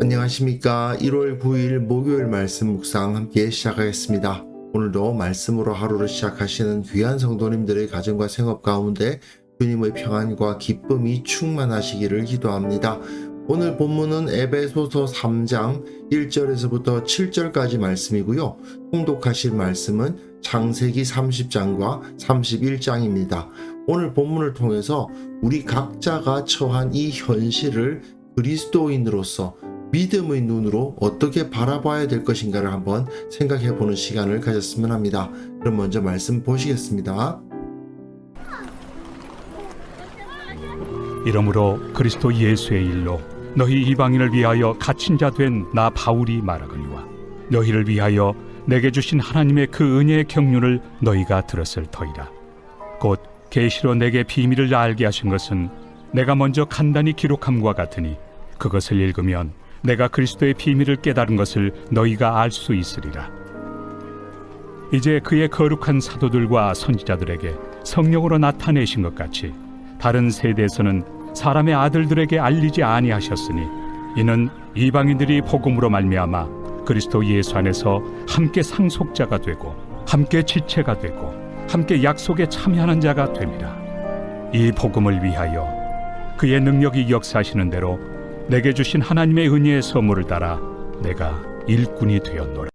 안녕하십니까. 1월 9일 목요일 말씀 묵상 함께 시작하겠습니다. 오늘도 말씀으로 하루를 시작하시는 귀한 성도님들의 가정과 생업 가운데 주님의 평안과 기쁨이 충만하시기를 기도합니다. 오늘 본문은 에베소서 3장 1절에서부터 7절까지 말씀이고요. 통독하실 말씀은 창세기 30장과 31장입니다. 오늘 본문을 통해서 우리 각자가 처한 이 현실을 그리스도인으로서 믿음의 눈으로 어떻게 바라봐야 될 것인가를 한번 생각해 보는 시간을 가졌으면 합니다. 그럼 먼저 말씀 보시겠습니다. 이러므로 그리스도 예수의 일로 너희 이방인을 위하여 갇힌 자 된 나 바울이 말하거니와 너희를 위하여 내게 주신 하나님의 그 은혜의 경륜을 너희가 들었을 터이라. 곧 계시로 내게 비밀을 알게 하신 것은 내가 먼저 간단히 기록함과 같으니 그것을 읽으면 내가 그리스도의 비밀을 깨달은 것을 너희가 알 수 있으리라. 이제 그의 거룩한 사도들과 선지자들에게 성령으로 나타내신 것 같이 다른 세대에서는 사람의 아들들에게 알리지 아니하셨으니 이는 이방인들이 복음으로 말미암아 그리스도 예수 안에서 함께 상속자가 되고 함께 지체가 되고 함께 약속에 참여하는 자가 됨이라. 이 복음을 위하여 그의 능력이 역사하시는 대로 내게 주신 하나님의 은혜의 선물을 따라 내가 일꾼이 되었노라.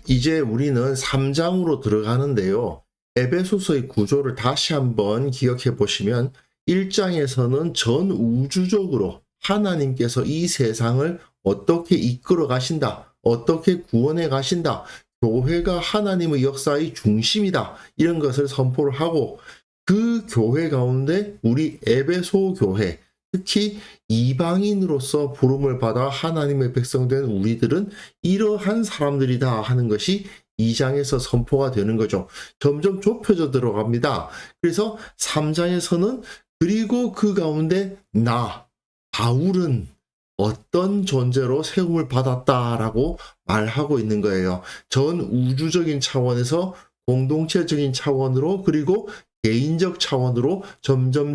이제 우리는 3장으로 들어가는데요. 에베소서의 구조를 다시 한번 기억해 보시면 1장에서는 전 우주적으로 하나님께서 이 세상을 어떻게 이끌어 가신다, 어떻게 구원해 가신다, 교회가 하나님의 역사의 중심이다, 이런 것을 선포를 하고 그 교회 가운데 우리 에베소 교회, 특히 이방인으로서 부름을 받아 하나님의 백성된 우리들은 이러한 사람들이다 하는 것이 2장에서 선포가 되는 거죠. 점점 좁혀져 들어갑니다. 그래서 3장에서는 그리고 그 가운데 나, 바울은 어떤 존재로 세움을 받았다라고 말하고 있는 거예요. 전 우주적인 차원에서 공동체적인 차원으로 그리고 개인적 차원으로 점점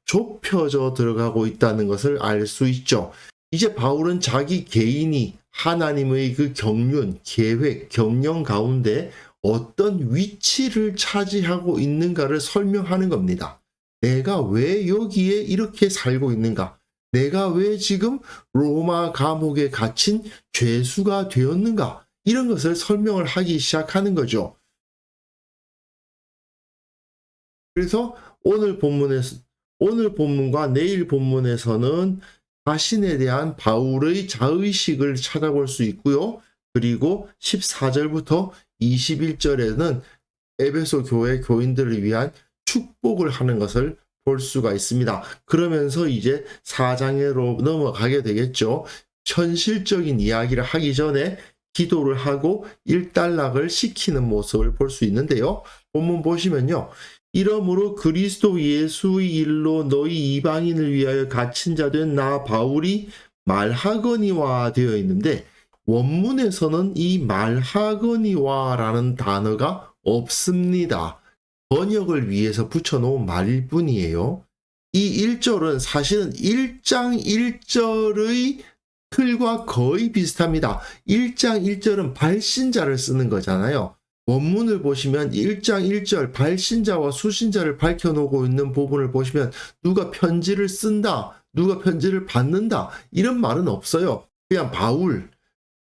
좁혀져 들어가고 있다는 것을 알 수 있죠. 이제 바울은 자기 개인이 하나님의 그 경륜, 계획, 경영 가운데 어떤 위치를 차지하고 있는가를 설명하는 겁니다. 내가 왜 여기에 이렇게 살고 있는가? 내가 왜 지금 로마 감옥에 갇힌 죄수가 되었는가? 이런 것을 설명을 하기 시작하는 거죠. 그래서 오늘 본문과 내일 본문에서는 자신에 대한 바울의 자의식을 찾아볼 수 있고요. 그리고 14절부터 21절에는 에베소 교회 교인들을 위한 축복을 하는 것을 볼 수가 있습니다. 그러면서 이제 4장으로 넘어가게 되겠죠. 현실적인 이야기를 하기 전에 기도를 하고 일단락을 시키는 모습을 볼 수 있는데요. 본문 보시면요. 이러므로 그리스도 예수의 일로 너희 이방인을 위하여 갇힌 자 된 나 바울이 말하거니와 되어 있는데 원문에서는 이 말하거니와라는 단어가 없습니다. 번역을 위해서 붙여놓은 말일 뿐이에요. 이 1절은 사실은 1장 1절의 틀과 거의 비슷합니다. 1장 1절은 발신자를 쓰는 거잖아요. 원문을 보시면 1장 1절 발신자와 수신자를 밝혀놓고 있는 부분을 보시면 누가 편지를 쓴다, 누가 편지를 받는다 이런 말은 없어요. 그냥 바울,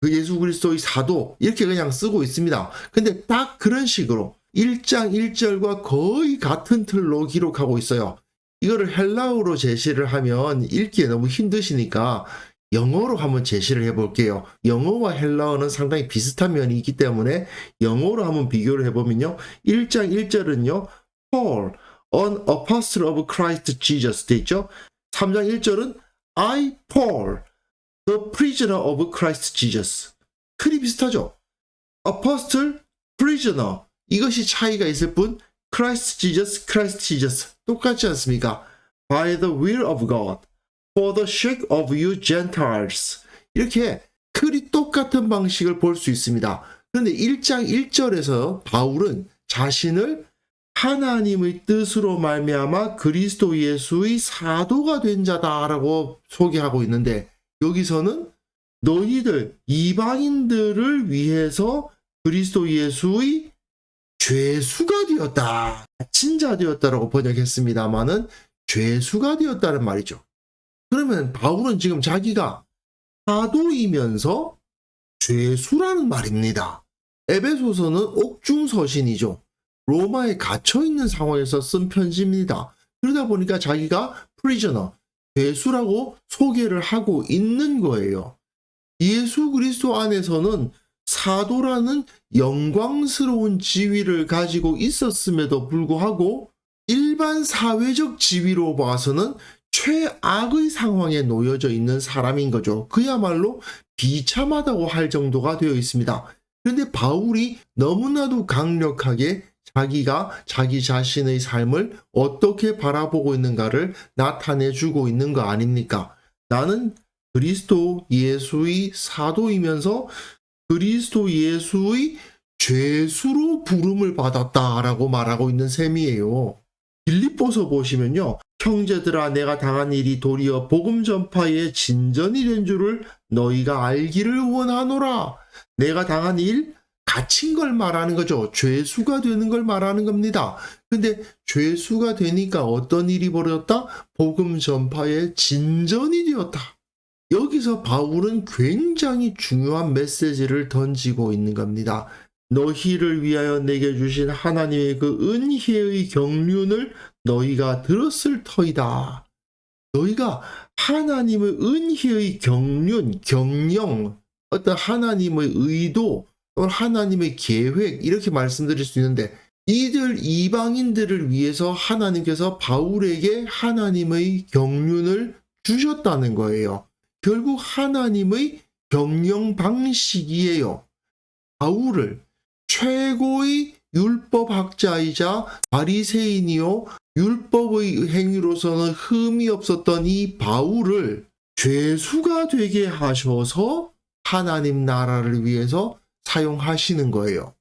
그 예수 그리스도의 사도 이렇게 그냥 쓰고 있습니다. 근데 딱 그런 식으로 1장 1절과 거의 같은 틀로 기록하고 있어요. 이거를 헬라어로 제시를 하면 읽기에 너무 힘드시니까 영어로 한번 제시를 해볼게요. 영어와 헬라어는 상당히 비슷한 면이 있기 때문에 영어로 한번 비교를 해보면요. 1장 1절은요. Paul, an apostle of Christ Jesus 돼 있죠. 3장 1절은 I, Paul, the prisoner of Christ Jesus. 틀이 비슷하죠? Apostle, prisoner. 이것이 차이가 있을 뿐 Christ Jesus. 똑같지 않습니까? By the will of God, for the sake of you Gentiles. 이렇게 틀이 똑같은 방식을 볼 수 있습니다. 그런데 1장 1절에서 바울은 자신을 하나님의 뜻으로 말미암아 그리스도 예수의 사도가 된 자다라고 소개하고 있는데, 여기서는 너희들 이방인들을 위해서 그리스도 예수의 죄수가 되었다, 갇힌 자 되었다라고 번역했습니다만은 죄수가 되었다는 말이죠. 그러면 바울은 지금 자기가 사도이면서 죄수라는 말입니다. 에베소서는 옥중서신이죠. 로마에 갇혀있는 상황에서 쓴 편지입니다. 그러다 보니까 자기가 prisoner, 죄수라고 소개를 하고 있는 거예요. 예수 그리스도 안에서는 사도라는 영광스러운 지위를 가지고 있었음에도 불구하고 일반 사회적 지위로 봐서는 최악의 상황에 놓여져 있는 사람인 거죠. 그야말로 비참하다고 할 정도가 되어 있습니다. 그런데 바울이 너무나도 강력하게 자기가 자기 자신의 삶을 어떻게 바라보고 있는가를 나타내주고 있는 거 아닙니까? 나는 그리스도 예수의 사도이면서 그리스도 예수의 죄수로 부름을 받았다라고 말하고 있는 셈이에요. 빌립보서 보시면요, 형제들아 내가 당한 일이 도리어 복음 전파의 진전이 된 줄을 너희가 알기를 원하노라. 내가 당한 일, 갇힌 걸 말하는 거죠. 죄수가 되는 걸 말하는 겁니다. 근데 죄수가 되니까 어떤 일이 벌어졌다? 복음 전파의 진전이 되었다. 여기서 바울은 굉장히 중요한 메시지를 던지고 있는 겁니다. 너희를 위하여 내게 주신 하나님의 그 은혜의 경륜을 너희가 들었을 터이다. 너희가 하나님의 은혜의 경륜, 경영, 어떤 하나님의 의도, 또는 하나님의 계획, 이렇게 말씀드릴 수 있는데, 이들 이방인들을 위해서 하나님께서 바울에게 하나님의 경륜을 주셨다는 거예요. 결국 하나님의 경영 방식이에요. 바울을 최고의 율법학자이자 바리새인이요, 율법의 행위로서는 흠이 없었던 이 바울을 죄수가 되게 하셔서 하나님 나라를 위해서 사용하시는 거예요.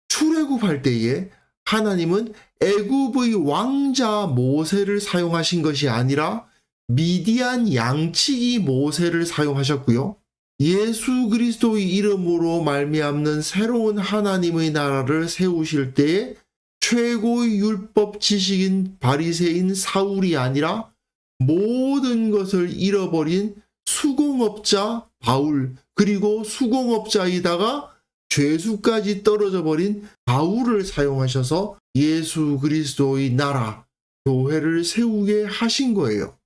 출애굽할 때에 하나님은 애굽의 왕자 모세를 사용하신 것이 아니라 미디안 양치기 모세를 사용하셨고요. 예수 그리스도의 이름으로 말미암는 새로운 하나님의 나라를 세우실 때에 최고의 율법 지식인 바리새인 사울이 아니라 모든 것을 잃어버린 수공업자 바울, 그리고 수공업자이다가 죄수까지 떨어져 버린 바울을 사용하셔서 예수 그리스도의 나라, 교회를 세우게 하신 거예요.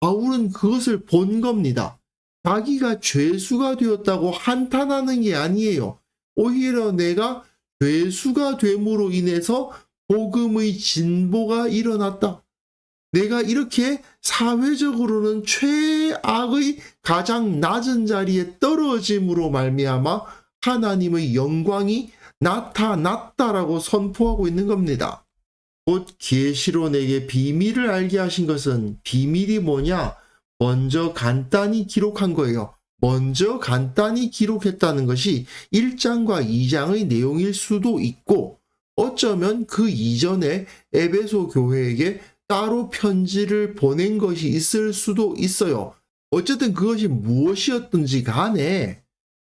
바울은 그것을 본 겁니다. 자기가 죄수가 되었다고 한탄하는 게 아니에요. 오히려 내가 죄수가 됨으로 인해서 복음의 진보가 일어났다. 내가 이렇게 사회적으로는 최악의 가장 낮은 자리에 떨어짐으로 말미암아 하나님의 영광이 나타났다라고 선포하고 있는 겁니다. 곧 계시로 내게 비밀을 알게 하신 것은, 비밀이 뭐냐? 먼저 간단히 기록한 거예요. 먼저 간단히 기록했다는 것이 1장과 2장의 내용일 수도 있고, 어쩌면 그 이전에 에베소 교회에게 따로 편지를 보낸 것이 있을 수도 있어요. 어쨌든 그것이 무엇이었든지 간에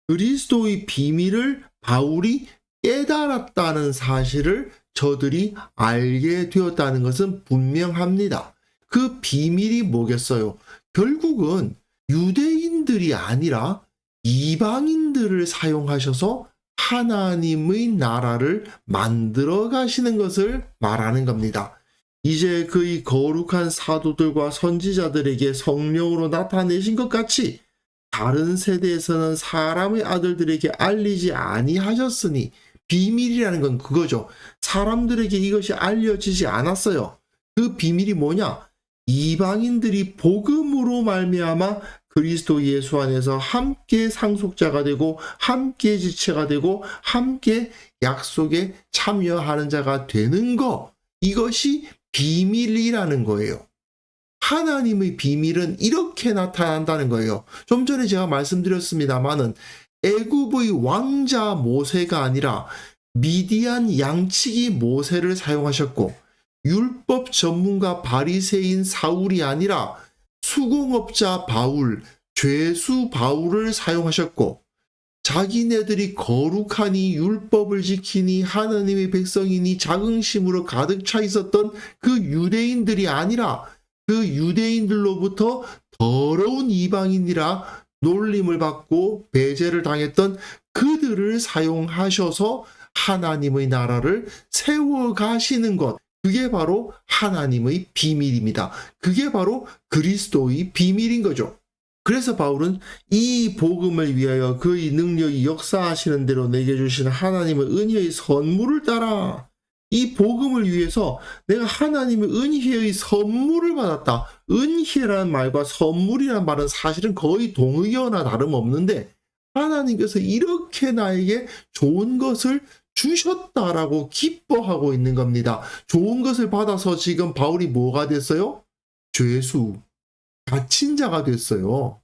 그리스도의 비밀을 바울이 깨달았다는 사실을 저들이 알게 되었다는 것은 분명합니다. 그 비밀이 뭐겠어요? 결국은 유대인들이 아니라 이방인들을 사용하셔서 하나님의 나라를 만들어 가시는 것을 말하는 겁니다. 이제 그의 거룩한 사도들과 선지자들에게 성령으로 나타내신 것 같이 다른 세대에서는 사람의 아들들에게 알리지 아니하셨으니, 비밀이라는 건 그거죠. 사람들에게 이것이 알려지지 않았어요. 그 비밀이 뭐냐? 이방인들이 복음으로 말미암아 그리스도 예수 안에서 함께 상속자가 되고 함께 지체가 되고 함께 약속에 참여하는 자가 되는 것, 이것이 비밀이라는 거예요. 하나님의 비밀은 이렇게 나타난다는 거예요. 좀 전에 제가 말씀드렸습니다마는 애굽의 왕자 모세가 아니라 미디안 양치기 모세를 사용하셨고, 율법 전문가 바리새인 사울이 아니라 수공업자 바울, 죄수 바울을 사용하셨고, 자기네들이 거룩하니 율법을 지키니 하나님의 백성이니 자긍심으로 가득 차 있었던 그 유대인들이 아니라 그 유대인들로부터 더러운 이방인이라 놀림을 받고 배제를 당했던 그들을 사용하셔서 하나님의 나라를 세워가시는 것, 그게 바로 하나님의 비밀입니다. 그게 바로 그리스도의 비밀인 거죠. 그래서 바울은 이 복음을 위하여 그의 능력이 역사하시는 대로 내게 주신 하나님의 은혜의 선물을 따라, 이 복음을 위해서 내가 하나님의 은혜의 선물을 받았다. 은혜라는 말과 선물이라는 말은 사실은 거의 동의어나 다름없는데, 하나님께서 이렇게 나에게 좋은 것을 주셨다라고 기뻐하고 있는 겁니다. 좋은 것을 받아서 지금 바울이 뭐가 됐어요? 죄수, 갇힌 자가 됐어요.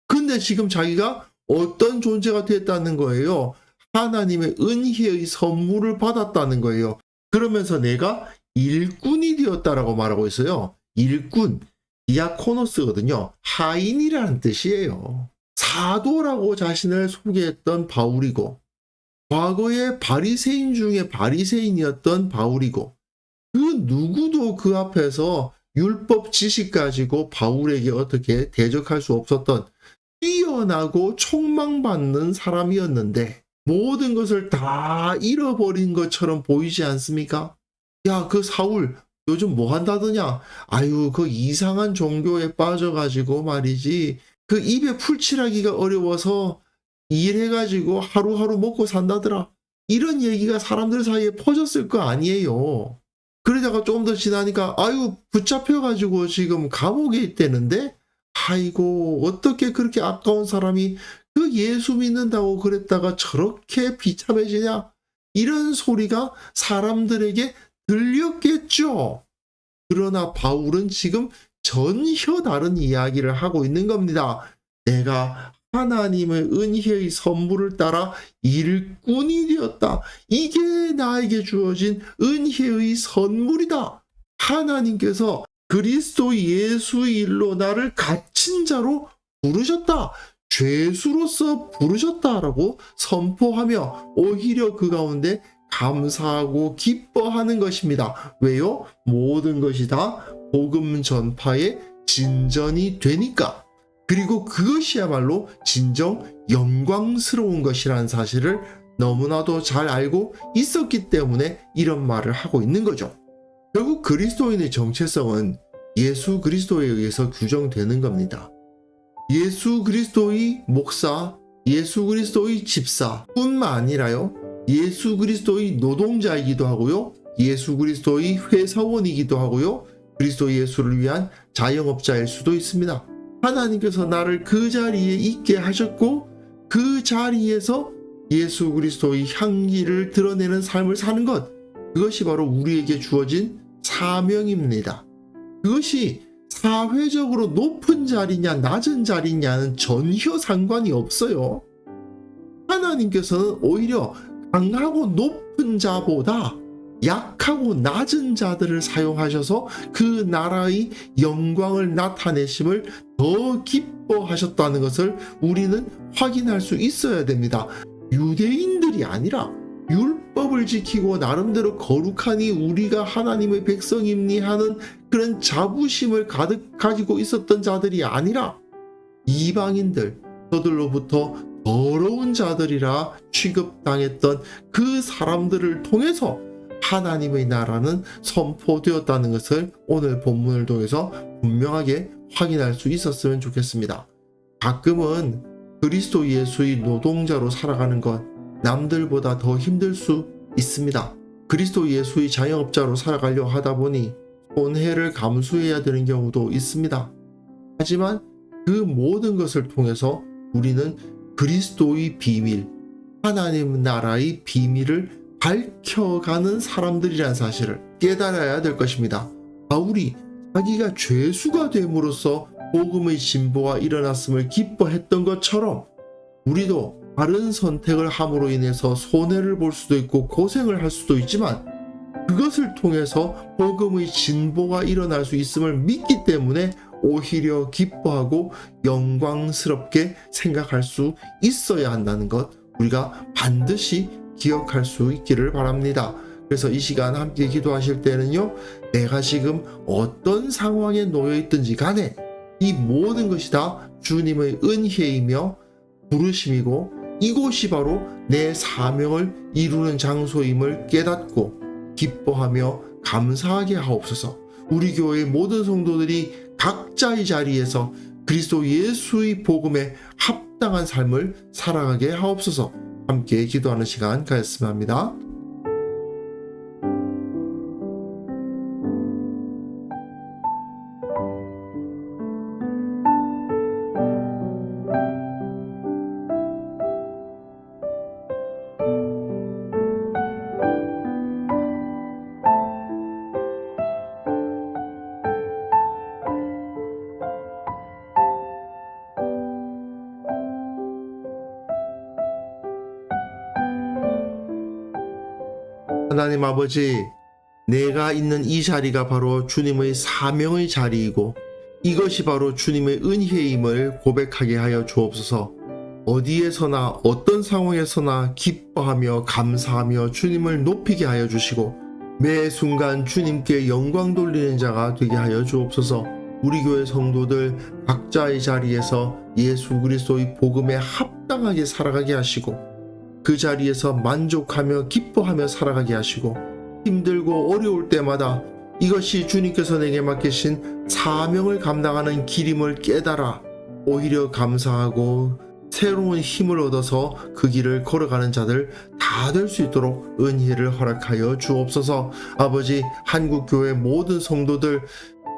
근데 지금 자기가 어떤 존재가 됐다는 거예요? 하나님의 은혜의 선물을 받았다는 거예요. 그러면서 내가 일꾼이 되었다라고 말하고 있어요. 일꾼, 디아코노스거든요. 하인이라는 뜻이에요. 사도라고 자신을 소개했던 바울이고, 과거에 바리새인 중에 바리새인이었던 바울이고, 그 누구도 그 앞에서 율법 지식 가지고 바울에게 어떻게 대적할 수 없었던 뛰어나고 촉망받는 사람이었는데, 모든 것을 다 잃어버린 것처럼 보이지 않습니까? 야, 그 사울 요즘 뭐 한다더냐? 아유, 그 이상한 종교에 빠져가지고 말이지, 그 입에 풀칠하기가 어려워서 일해가지고 하루하루 먹고 산다더라. 이런 얘기가 사람들 사이에 퍼졌을 거 아니에요. 그러다가 좀 더 지나니까 아유, 붙잡혀가지고 지금 감옥에 있대는데, 아이고, 어떻게 그렇게 아까운 사람이 그 예수 믿는다고 그랬다가 저렇게 비참해지냐? 이런 소리가 사람들에게 들렸겠죠. 그러나 바울은 지금 전혀 다른 이야기를 하고 있는 겁니다. 내가 하나님의 은혜의 선물을 따라 일꾼이 되었다. 이게 나에게 주어진 은혜의 선물이다. 하나님께서 그리스도 예수의 일로 나를 갇힌 자로 부르셨다. 죄수로서 부르셨다라고 선포하며 오히려 그 가운데 감사하고 기뻐하는 것입니다. 왜요? 모든 것이 다 복음 전파의 진전이 되니까. 그리고 그것이야말로 진정 영광스러운 것이라는 사실을 너무나도 잘 알고 있었기 때문에 이런 말을 하고 있는 거죠. 결국 그리스도인의 정체성은 예수 그리스도에 의해서 규정되는 겁니다. 예수 그리스도의 목사, 예수 그리스도의 집사 뿐만 아니라요, 예수 그리스도의 노동자이기도 하고요, 예수 그리스도의 회사원이기도 하고요, 그리스도 예수를 위한 자영업자일 수도 있습니다. 하나님께서 나를 그 자리에 있게 하셨고, 그 자리에서 예수 그리스도의 향기를 드러내는 삶을 사는 것, 그것이 바로 우리에게 주어진 사명입니다. 그것이 사회적으로 높은 자리냐 낮은 자리냐는 전혀 상관이 없어요. 하나님께서는 오히려 강하고 높은 자보다 약하고 낮은 자들을 사용하셔서 그 나라의 영광을 나타내심을 더 기뻐하셨다는 것을 우리는 확인할 수 있어야 됩니다. 유대인들이 아니라 율법을 지키고 나름대로 거룩하니 우리가 하나님의 백성입니 하는 그런 자부심을 가득 가지고 있었던 자들이 아니라 이방인들, 저들로부터 더러운 자들이라 취급당했던 그 사람들을 통해서 하나님의 나라는 선포되었다는 것을 오늘 본문을 통해서 분명하게 확인할 수 있었으면 좋겠습니다. 가끔은 그리스도 예수의 노동자로 살아가는 것, 남들보다 더 힘들 수 있습니다. 그리스도 예수의 자영업자로 살아가려 하다 보니 손해를 감수해야 되는 경우도 있습니다. 하지만 그 모든 것을 통해서 우리는 그리스도의 비밀, 하나님 나라의 비밀을 밝혀가는 사람들이란 사실을 깨달아야 될 것입니다. 바울이 자기가 죄수가 됨으로써 복음의 진보가 일어났음을 기뻐했던 것처럼 우리도 바른 선택을 함으로 인해서 손해를 볼 수도 있고 고생을 할 수도 있지만 그것을 통해서 복음의 진보가 일어날 수 있음을 믿기 때문에 오히려 기뻐하고 영광스럽게 생각할 수 있어야 한다는 것, 우리가 반드시 기억할 수 있기를 바랍니다. 그래서 이 시간 함께 기도하실 때는요, 내가 지금 어떤 상황에 놓여 있든지 간에 이 모든 것이 다 주님의 은혜이며 부르심이고 이곳이 바로 내 사명을 이루는 장소임을 깨닫고 기뻐하며 감사하게 하옵소서. 우리 교회의 모든 성도들이 각자의 자리에서 그리스도 예수의 복음에 합당한 삶을 살아가게 하옵소서. 함께 기도하는 시간 가졌으면 합니다. 하나님 아버지, 내가 있는 이 자리가 바로 주님의 사명의 자리이고 이것이 바로 주님의 은혜임을 고백하게 하여 주옵소서. 어디에서나 어떤 상황에서나 기뻐하며 감사하며 주님을 높이게 하여 주시고 매 순간 주님께 영광 돌리는 자가 되게 하여 주옵소서. 우리 교회 성도들 각자의 자리에서 예수 그리스도의 복음에 합당하게 살아가게 하시고 그 자리에서 만족하며 기뻐하며 살아가게 하시고 힘들고 어려울 때마다 이것이 주님께서 내게 맡기신 사명을 감당하는 길임을 깨달아 오히려 감사하고 새로운 힘을 얻어서 그 길을 걸어가는 자들 다 될 수 있도록 은혜를 허락하여 주옵소서. 아버지, 한국교회 모든 성도들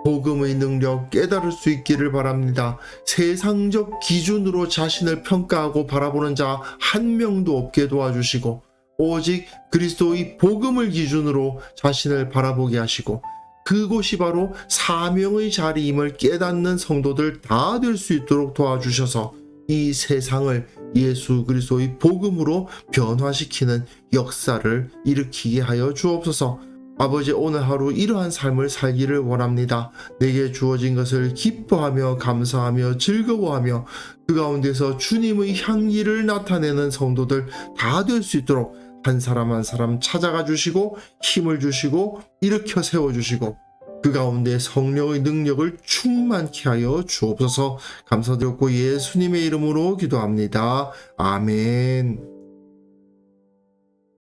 복음의 능력 깨달을 수 있기를 바랍니다. 세상적 기준으로 자신을 평가하고 바라보는 자 한 명도 없게 도와주시고 오직 그리스도의 복음을 기준으로 자신을 바라보게 하시고 그곳이 바로 사명의 자리임을 깨닫는 성도들 다 될 수 있도록 도와주셔서 이 세상을 예수 그리스도의 복음으로 변화시키는 역사를 일으키게 하여 주옵소서. 아버지, 오늘 하루 이러한 삶을 살기를 원합니다. 내게 주어진 것을 기뻐하며 감사하며 즐거워하며 그 가운데서 주님의 향기를 나타내는 성도들 다 될 수 있도록 한 사람 한 사람 찾아가 주시고 힘을 주시고 일으켜 세워주시고 그 가운데 성령의 능력을 충만케 하여 주옵소서. 감사드렸고 예수님의 이름으로 기도합니다. 아멘.